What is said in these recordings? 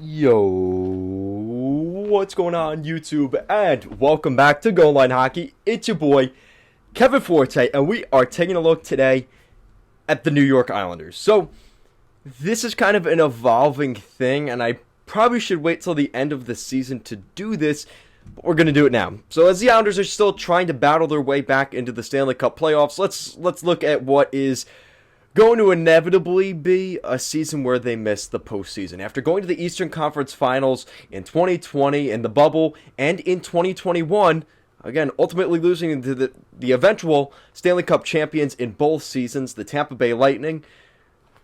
Yo, what's going on YouTube? And welcome back to Goal Line Hockey. It's your boy, Kevin Forte, and we are taking a look today at the New York Islanders. So, this is kind of an evolving thing, and I probably should wait till the end of the season to do this, but we're going to do it now. So, as the Islanders are still trying to battle their way back into the Stanley Cup playoffs, let's look at what is going to inevitably be a season where they miss the postseason. After going to the Eastern Conference Finals in 2020 in the bubble and in 2021, again, ultimately losing to the eventual Stanley Cup champions in both seasons, the Tampa Bay Lightning,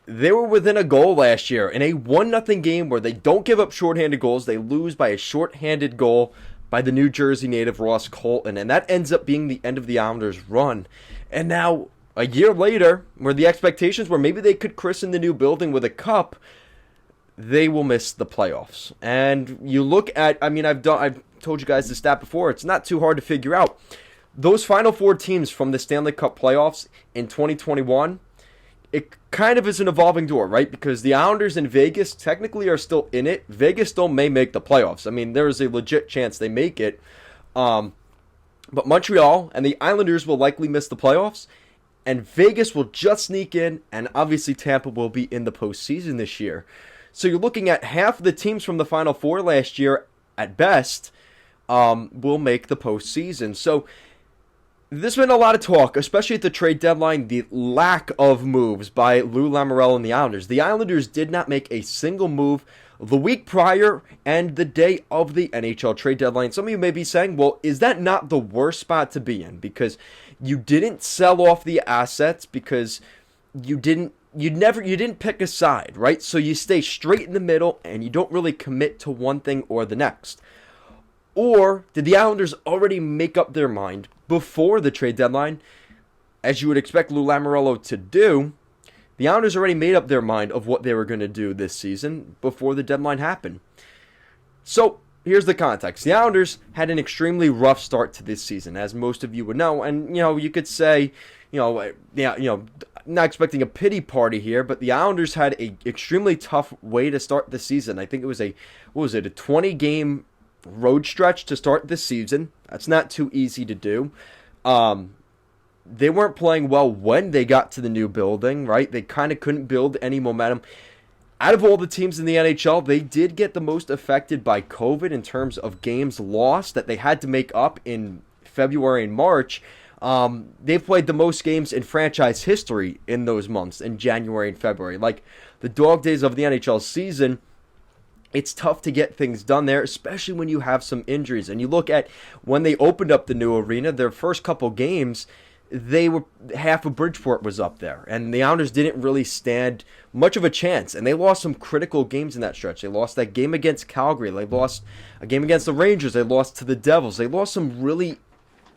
they were within a goal last year in a 1-0 game where they don't give up shorthanded goals. They lose by a shorthanded goal by the New Jersey native Ross Colton, and that ends up being the end of the Islanders' run. And now, a year later, where the expectations were maybe they could christen the new building with a cup, they will miss the playoffs. And you look at, I've told you guys this stat before, it's not too hard to figure out. Those final four teams from the Stanley Cup playoffs in 2021, it kind of is an evolving door, right? Because the Islanders and Vegas technically are still in it. Vegas still may make the playoffs. I mean, there is a legit chance they make it. But Montreal and the Islanders will likely miss the playoffs. And Vegas will just sneak in, and obviously Tampa will be in the postseason this year. So you're looking at half of the teams from the Final Four last year, at best, will make the postseason. So there's been a lot of talk, especially at the trade deadline, the lack of moves by Lou Lamoriello and the Islanders. The Islanders did not make a single move the week prior and the day of the NHL trade deadline. Some of you may be saying, well, is that not the worst spot to be in? Because you didn't sell off the assets, because you didn't pick a side, right? So you stay straight in the middle and you don't really commit to one thing or the next. Or did the Islanders already make up their mind before the trade deadline, as you would expect Lou Lamoriello to do? The Islanders already made up their mind of what they were going to do this season before the deadline happened. So here's the context. The Islanders had an extremely rough start to this season, as most of you would know. And, you could say, not expecting a pity party here, but the Islanders had a extremely tough way to start the season. I think it was a 20-game road stretch to start this season. That's not too easy to do. They weren't playing well when they got to the new building, right? They kind of couldn't build any momentum. Out of all the teams in the NHL, they did get the most affected by COVID in terms of games lost that they had to make up in February and March. They've played the most games in franchise history in those months, in January and February. Like the dog days of the NHL season, it's tough to get things done there, especially when you have some injuries. And you look at when they opened up the new arena, their first couple games, half of Bridgeport was up there, and the Islanders didn't really stand much of a chance, and they lost some critical games in that stretch. They lost that game against Calgary, they lost a game against the Rangers, they lost to the Devils, they lost some really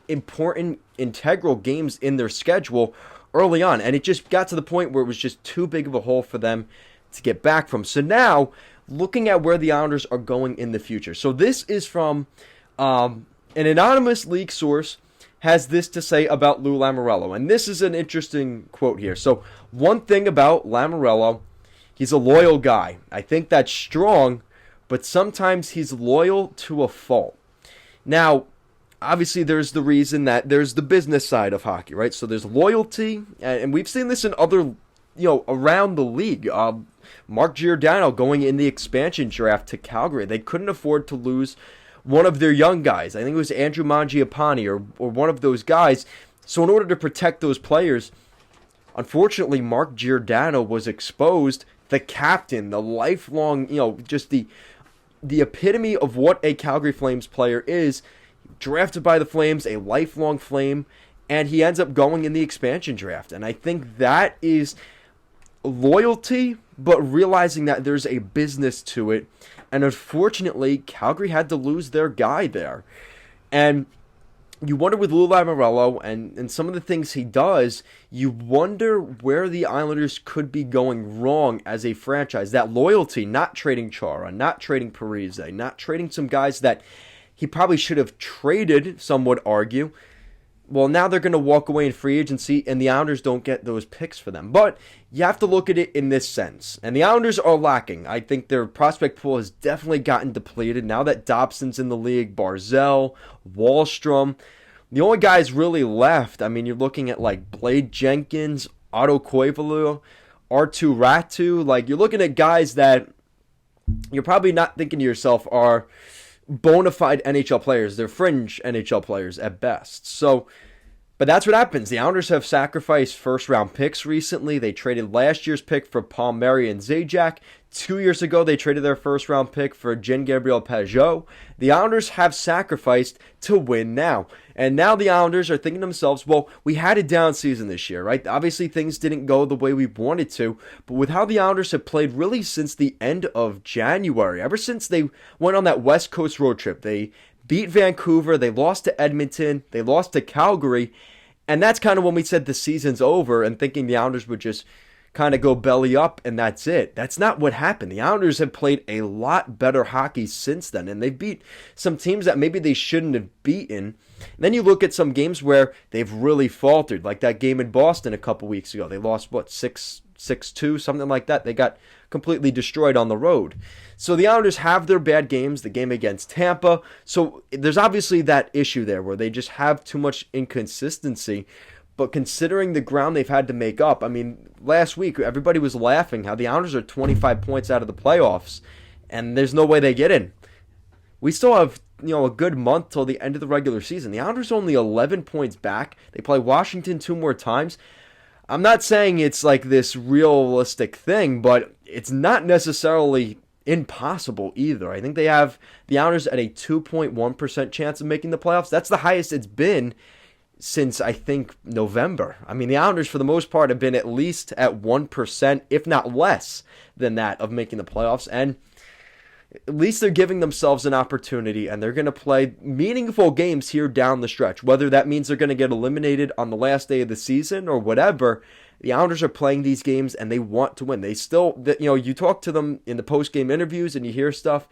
important, integral games in their schedule early on, and it just got to the point where it was just too big of a hole for them to get back from. So now, looking at where the Islanders are going in the future. So this is from an anonymous league source, has this to say about Lou Lamoriello. And this is an interesting quote here. So one thing about Lamoriello, he's a loyal guy. I think that's strong, but sometimes he's loyal to a fault. Now, obviously there's the reason that there's the business side of hockey, right? So there's loyalty, and we've seen this in other, around the league. Mark Giordano going in the expansion draft to Calgary. They couldn't afford to lose one of their young guys. I think it was Andrew Mangiapane or one of those guys. So in order to protect those players, unfortunately, Mark Giordano was exposed. The captain, the lifelong, just the epitome of what a Calgary Flames player is, drafted by the Flames, a lifelong Flame, and he ends up going in the expansion draft. And I think that is loyalty, but realizing that there's a business to it. And unfortunately, Calgary had to lose their guy there. And you wonder with Lou Lamoriello and some of the things he does, you wonder where the Islanders could be going wrong as a franchise. That loyalty, not trading Chara, not trading Parise, not trading some guys that he probably should have traded, some would argue. Well, now they're going to walk away in free agency, and the Islanders don't get those picks for them. But you have to look at it in this sense. And the Islanders are lacking. I think their prospect pool has definitely gotten depleted. Now that Dobson's in the league, Barzell, Wahlstrom, the only guys really left, I mean, you're looking at like Blade Jenkins, Otto Koivulu, R2 Ratu. Like, you're looking at guys that you're probably not thinking to yourself are bona fide NHL players. They're fringe NHL players at best. So, but that's what happens. The Islanders have sacrificed first-round picks recently. They traded last year's pick for Palmieri and Zajac. 2 years ago, they traded their first-round pick for Jean-Gabriel Pageau. The Islanders have sacrificed to win now. And now the Islanders are thinking to themselves, well, we had a down season this year, right? Obviously, things didn't go the way we wanted to. But with how the Islanders have played really since the end of January, ever since they went on that West Coast road trip, they beat Vancouver, they lost to Edmonton, they lost to Calgary, and that's kind of when we said the season's over and thinking the Islanders would just kind of go belly up and that's it. That's not what happened. The Islanders have played a lot better hockey since then, and they've beat some teams that maybe they shouldn't have beaten. And then you look at some games where they've really faltered, like that game in Boston a couple weeks ago. They lost, 6-2, something like that. They got completely destroyed on the road. So the Islanders have their bad games, the game against Tampa. So there's obviously that issue there where they just have too much inconsistency. But considering the ground they've had to make up, I mean, last week everybody was laughing how the Islanders are 25 points out of the playoffs, and there's no way they get in. We still have, a good month till the end of the regular season. The Islanders are only 11 points back. They play Washington 2 more times. I'm not saying it's like this realistic thing, but it's not necessarily impossible either. I think they have the Islanders at a 2.1% chance of making the playoffs. That's the highest it's been since, I think, November. I mean, the Islanders, for the most part, have been at least at 1%, if not less than that, of making the playoffs. And at least they're giving themselves an opportunity, and they're going to play meaningful games here down the stretch. Whether that means they're going to get eliminated on the last day of the season or whatever, the Islanders are playing these games, and they want to win. They still, you talk to them in the post-game interviews, and you hear stuff.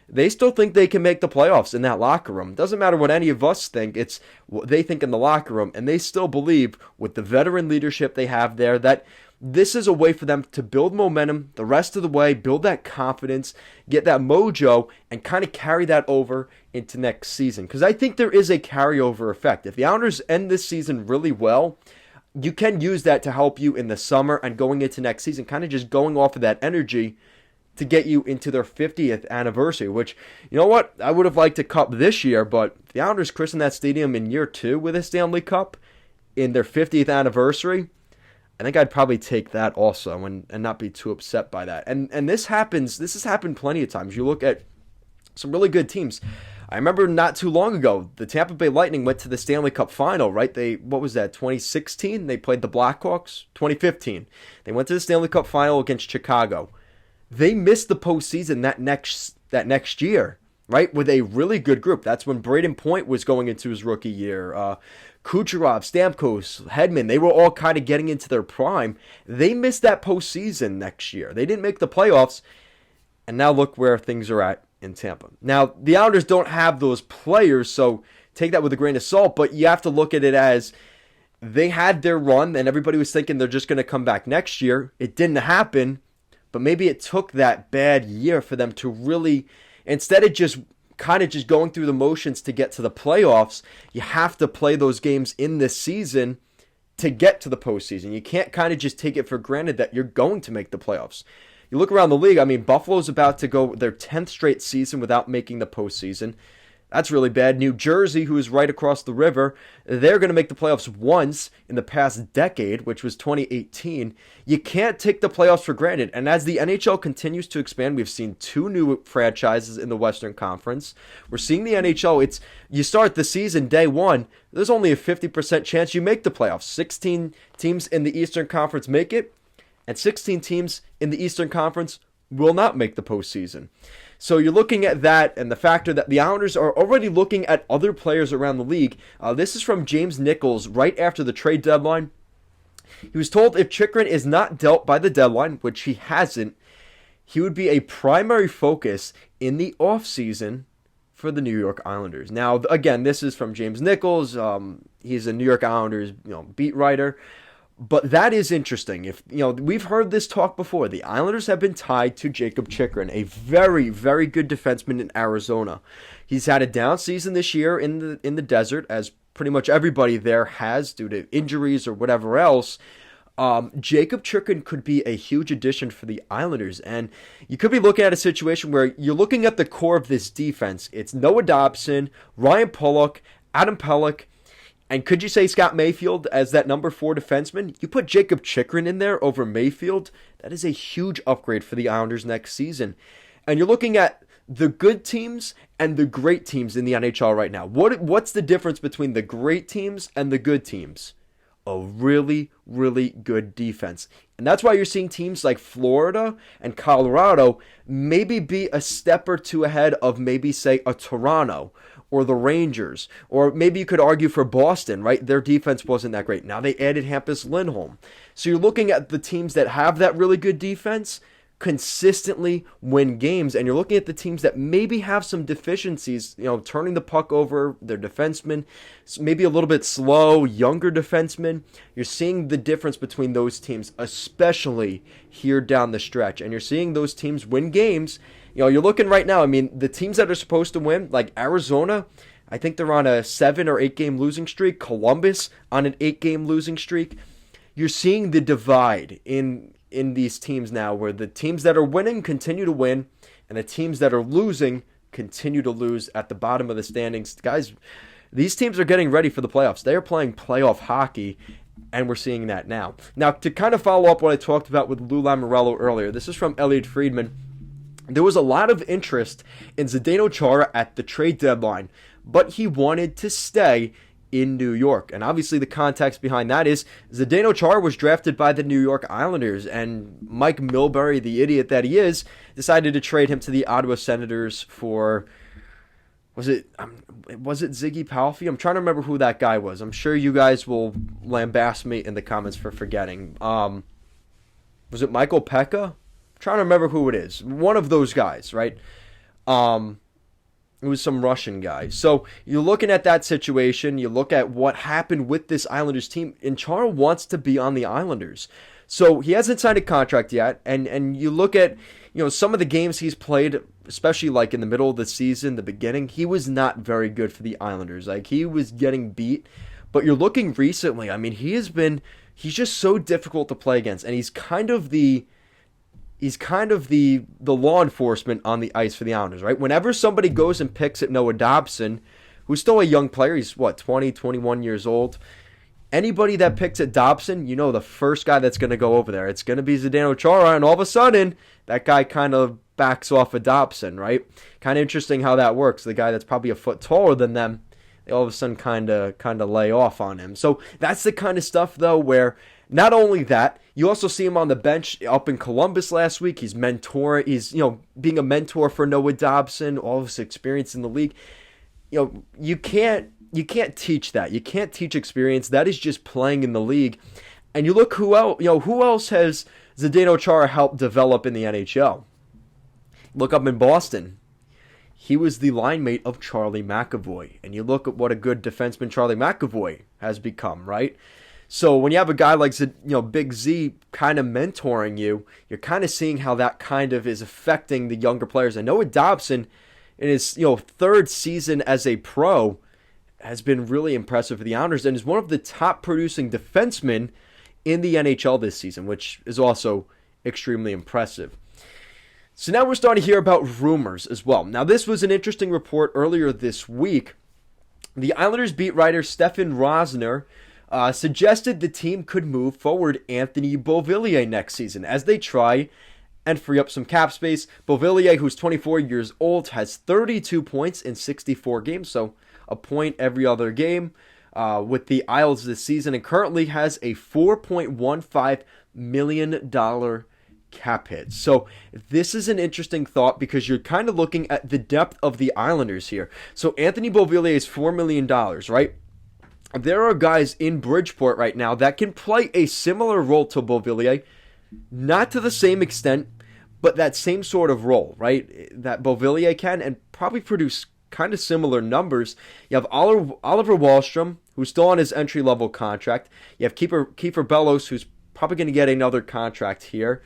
They still think they can make the playoffs in that locker room. Doesn't matter what any of us think. It's what they think in the locker room. And they still believe, with the veteran leadership they have there, that this is a way for them to build momentum the rest of the way, build that confidence, get that mojo, and kind of carry that over into next season. Because I think there is a carryover effect. If the Islanders end this season really well, you can use that to help you in the summer and going into next season, kind of just going off of that energy to get you into their 50th anniversary, which, you know what, I would have liked a cup this year, but the Islanders christened that stadium in year 2 with a Stanley Cup in their 50th anniversary. I think I'd probably take that also and not be too upset by that. And this has happened plenty of times. You look at some really good teams. I remember not too long ago, the Tampa Bay Lightning went to the Stanley Cup final, right? 2016? They played the Blackhawks. 2015. They went to the Stanley Cup final against Chicago. They missed the postseason that next year, right? With a really good group. That's when Braden Point was going into his rookie year. Kucherov, Stamkos, Hedman, they were all kind of getting into their prime. They missed that postseason next year. They didn't make the playoffs, and now look where things are at in Tampa. Now, the Islanders don't have those players, so take that with a grain of salt, but you have to look at it as they had their run, and everybody was thinking they're just going to come back next year. It didn't happen. But maybe it took that bad year for them to really, instead of just going through the motions to get to the playoffs, you have to play those games in this season to get to the postseason. You can't kind of just take it for granted that you're going to make the playoffs. You look around the league, I mean, Buffalo's about to go their 10th straight season without making the postseason. That's really bad. New Jersey, who is right across the river, they're going to make the playoffs once in the past decade, which was 2018. You can't take the playoffs for granted. And as the NHL continues to expand, we've seen 2 new franchises in the Western Conference. We're seeing the NHL, you start the season day 1, there's only a 50% chance you make the playoffs. 16 teams in the Eastern Conference make it, and 16 teams in the Eastern Conference will not make the postseason. So you're looking at that and the factor that the Islanders are already looking at other players around the league. This is from James Nichols right after the trade deadline. He was told if Chychrun is not dealt by the deadline, which he hasn't, he would be a primary focus in the offseason for the New York Islanders. Now, again, this is from James Nichols. He's a New York Islanders, beat writer. But that is interesting. If we've heard this talk before. The Islanders have been tied to Jakob Chychrun, a very, very good defenseman in Arizona. He's had a down season this year in the desert, as pretty much everybody there has due to injuries or whatever else. Jakob Chychrun could be a huge addition for the Islanders, and you could be looking at a situation where you're looking at the core of this defense. It's Noah Dobson, Ryan Pulock, Adam Pelech, and could you say Scott Mayfield as that number 4 defenseman? You put Jakob Chychrun in there over Mayfield, that is a huge upgrade for the Islanders next season. And you're looking at the good teams and the great teams in the NHL right now. What's the difference between the great teams and the good teams? A really, really good defense. And that's why you're seeing teams like Florida and Colorado maybe be a step or two ahead of maybe, say, a Toronto or the Rangers. Or maybe you could argue for Boston, right? Their defense wasn't that great. Now they added Hampus Lindholm. So you're looking at the teams that have that really good defense consistently win games, and you're looking at the teams that maybe have some deficiencies, turning the puck over, their defensemen, maybe a little bit slow, younger defensemen. You're seeing the difference between those teams, especially here down the stretch, and you're seeing those teams win games. You're looking right now, the teams that are supposed to win, like Arizona, I think they're on a 7 or 8 game losing streak. Columbus on an 8 game losing streak. You're seeing the divide in these teams now, where the teams that are winning continue to win, and the teams that are losing continue to lose at the bottom of the standings. Guys, these teams are getting ready for the playoffs. They are playing playoff hockey, and we're seeing that now. Now, to kind of follow up what I talked about with Lou Lamoriello earlier, this is from Elliot Friedman. There was a lot of interest in Zdeno Chara at the trade deadline, but he wanted to stay in New York. And obviously the context behind that is Zdeno Chara was drafted by the New York Islanders, and Mike Milbury, the idiot that he is, decided to trade him to the Ottawa Senators for, was it Ziggy Palffy? I'm trying to remember who that guy was. I'm sure you guys will lambast me in the comments for forgetting. Was it Michael Pekka? I'm trying to remember who it is. One of those guys, right? It was some Russian guy. So you're looking at that situation. You look at what happened with this Islanders team, and Chara wants to be on the Islanders. So he hasn't signed a contract yet. And you look at some of the games he's played, especially like in the middle of the season, the beginning, he was not very good for the Islanders. Like, he was getting beat. But you're looking recently, he's just so difficult to play against. And he's kind of the law enforcement on the ice for the Islanders, right? Whenever somebody goes and picks at Noah Dobson, who's still a young player, he's 20, 21 years old. Anybody that picks at Dobson, the first guy that's going to go over there, it's going to be Zdeno Chara, and all of a sudden, that guy kind of backs off of Dobson, right? Kind of interesting how that works. The guy that's probably a foot taller than them, they all of a sudden kind of lay off on him. So that's the kind of stuff, though, where not only that, you also see him on the bench up in Columbus last week. He's being a mentor for Noah Dobson, all of his experience in the league. You can't teach that. You can't teach experience. That is just playing in the league. And you look who else has Zdeno Chara helped develop in the NHL. Look up in Boston. He was the line mate of Charlie McAvoy. And you look at what a good defenseman Charlie McAvoy has become, right? So when you have a guy like Big Z kind of mentoring you, you're kind of seeing how that kind of is affecting the younger players. And Noah Dobson, in his third season as a pro, has been really impressive for the Islanders and is one of the top producing defensemen in the NHL this season, which is also extremely impressive. So now we're starting to hear about rumors as well. Now, this was an interesting report earlier this week. The Islanders beat writer Stefan Rosner suggested the team could move forward Anthony Beauvillier next season as they try and free up some cap space. Beauvillier, who's 24 years old, has 32 points in 64 games, so a point every other game with the Isles this season, and currently has a $4.15 million cap hit. So this is an interesting thought because you're kind of looking at the depth of the Islanders here. So Anthony Beauvillier is $4 million, right? There are guys in Bridgeport right now that can play a similar role to Beauvillier, not to the same extent, but that same sort of role, right? That Beauvillier can, and probably produce kind of similar numbers. You have Oliver Wahlstrom, who's still on his entry-level contract. You have Kiefer Bellows, who's probably going to get another contract here.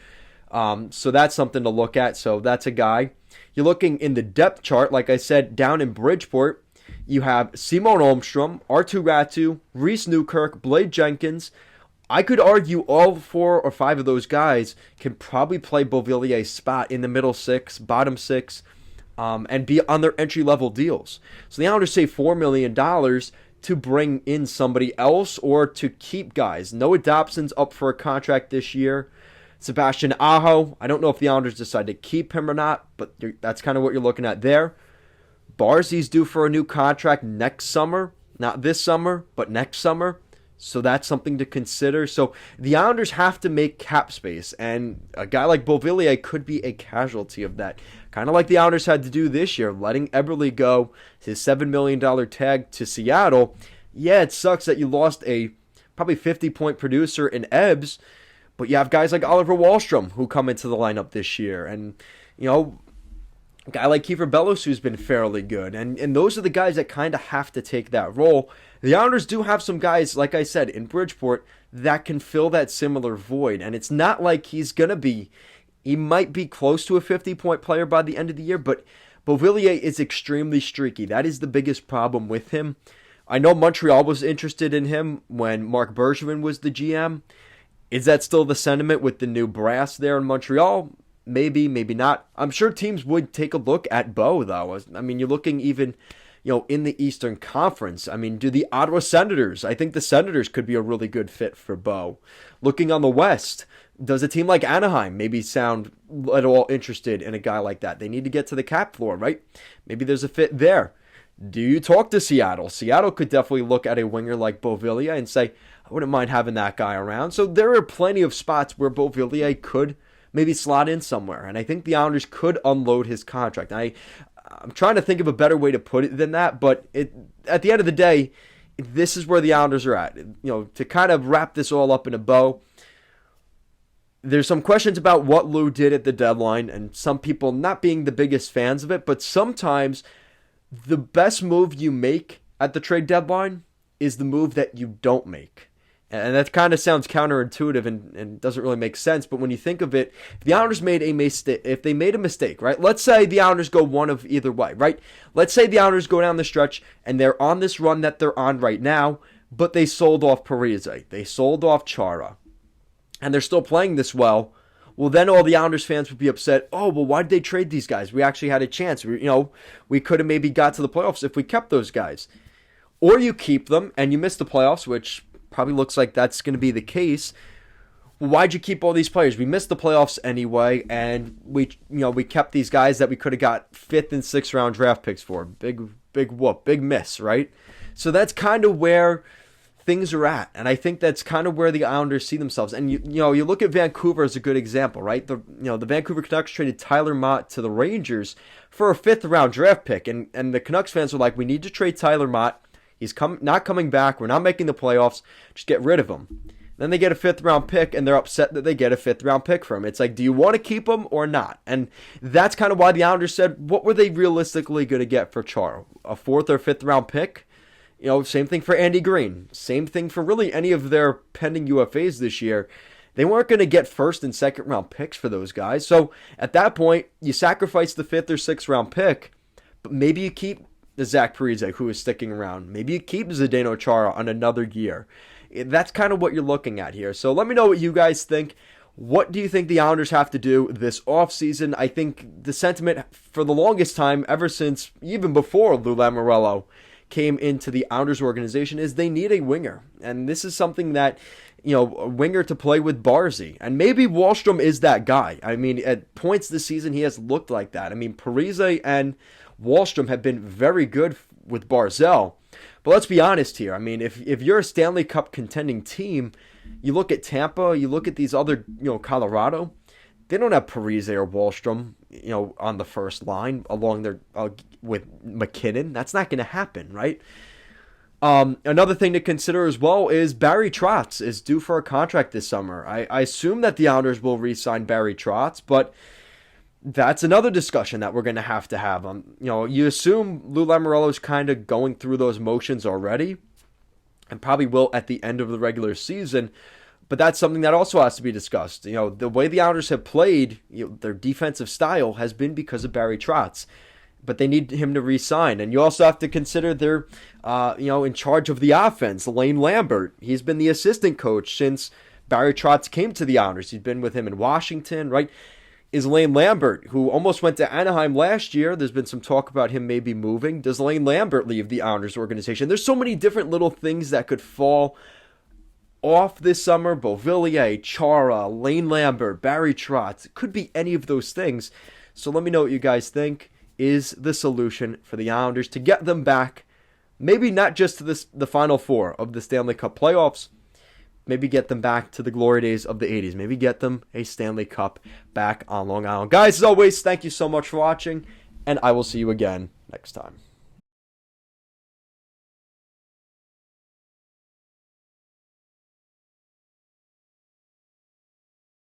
So that's something to look at. So that's a guy. You're looking in the depth chart, like I said, down in Bridgeport. You have Simon Olmstrom, Artu Ratu, Reese Newkirk, Blade Jenkins. I could argue all 4 or 5 of those guys can probably play Beauvillier's spot in the middle 6, bottom 6, and be on their entry-level deals. So the Islanders save $4 million to bring in somebody else or to keep guys. Noah Dobson's up for a contract this year. Sebastian Aho, I don't know if the Islanders decide to keep him or not, but that's kind of what you're looking at there. Barzey's due for a new contract next summer. Not this summer, but next summer. So that's something to consider. So the Islanders have to make cap space, and a guy like Beauvillier could be a casualty of that. Kind of like the Islanders had to do this year, letting Eberle go, his $7 million tag to Seattle. Yeah, it sucks that you lost a probably 50-point producer in Ebbs, but you have guys like Oliver Wahlstrom who come into the lineup this year. And, a guy like Kiefer Bellows who's been fairly good. And those are the guys that kind of have to take that role. The Islanders do have some guys, like I said, in Bridgeport that can fill that similar void. And it's not like he might be close to a 50-point player by the end of the year, but Beauvillier is extremely streaky. That is the biggest problem with him. I know Montreal was interested in him when Marc Bergevin was the GM. Is that still the sentiment with the new brass there in Montreal? Maybe, maybe not. I'm sure teams would take a look at Bo, though. I mean, you're looking even, in the Eastern Conference. I mean, do the Ottawa Senators? I think the Senators could be a really good fit for Bo. Looking on the West, does a team like Anaheim maybe sound at all interested in a guy like that? They need to get to the cap floor, right? Maybe there's a fit there. Do you talk to Seattle? Seattle could definitely look at a winger like Beauvillier and say, I wouldn't mind having that guy around. So there are plenty of spots where Beauvillier could maybe slot in somewhere. And I think the Islanders could unload his contract. I'm trying to think of a better way to put it than that. But at the end of the day, this is where the Islanders are at. To kind of wrap this all up in a bow, there's some questions about what Lou did at the deadline. And some people not being the biggest fans of it. But sometimes the best move you make at the trade deadline is the move that you don't make. And that kind of sounds counterintuitive and doesn't really make sense. But when you think of it, if the Islanders made a mistake, if they made a mistake, right? Let's say the Islanders go one of either way, right? Let's say the Islanders go down the stretch and they're on this run that they're on right now, but they sold off Parise. They sold off Chara. And they're still playing this well. Well, then all the Islanders fans would be upset. Oh, well, why did they trade these guys? We actually had a chance. We could have maybe got to the playoffs if we kept those guys. Or you keep them and you miss the playoffs, which probably looks like that's going to be the case. Why'd you keep all these players? We missed the playoffs anyway, and we kept these guys that we could have got 5th and 6th round draft picks for. Big whoop, big miss, right? So that's kind of where things are at, and I think that's kind of where the Islanders see themselves. And you look at Vancouver as a good example, right? The Vancouver Canucks traded Tyler Mott to the Rangers for a 5th round draft pick, and the Canucks fans were like, we need to trade Tyler Mott. He's not coming back. We're not making the playoffs. Just get rid of him. Then they get a 5th round pick, and they're upset that they get a 5th round pick for him. It's like, do you want to keep him or not? And that's kind of why the Islanders said, what were they realistically going to get for Chara? A 4th or 5th round pick? Same thing for Andy Green. Same thing for really any of their pending UFAs this year. They weren't going to get 1st and 2nd round picks for those guys. So at that point, you sacrifice the 5th or 6th round pick, but maybe you keep the Zach Parise, who is sticking around. Maybe you keep Zdeno Chara on another year. That's kind of what you're looking at here. So let me know what you guys think. What do you think the Islanders have to do this offseason? I think the sentiment for the longest time, ever since even before Lou Lamoriello came into the Islanders organization, is they need a winger. And this is something that, a winger to play with Barzey. And maybe Wahlstrom is that guy. I mean, at points this season, he has looked like that. I mean, Parise and Wahlstrom have been very good with Barzell. But let's be honest here. I mean, if you're a Stanley Cup contending team, you look at Tampa, you look at these other, Colorado, they don't have Parise or Wahlstrom, on the first line along their with McKinnon. That's not going to happen, right? Another thing to consider as well is Barry Trotz is due for a contract this summer. I assume that the Islanders will re-sign Barry Trotz, but That's another discussion that we're going to have. You assume Lou Lamoriello's kind of going through those motions already, and probably will at the end of the regular season. But that's something that also has to be discussed. The way the Islanders have played, their defensive style has been because of Barry Trotz. But they need him to re-sign. And you also have to consider they're, in charge of the offense. Lane Lambert, he's been the assistant coach since Barry Trotz came to the Islanders. He's been with him in Washington, right? Is Lane Lambert, who almost went to Anaheim last year, there's been some talk about him maybe moving. Does Lane Lambert leave the Islanders organization? There's so many different little things that could fall off this summer. Beauvillier, Chara, Lane Lambert, Barry Trotz. It could be any of those things. So let me know what you guys think is the solution for the Islanders to get them back. Maybe not just to the Final Four of the Stanley Cup playoffs. Maybe get them back to the glory days of the 80s. Maybe get them a Stanley Cup back on Long Island. Guys, as always, thank you so much for watching, and I will see you again next time.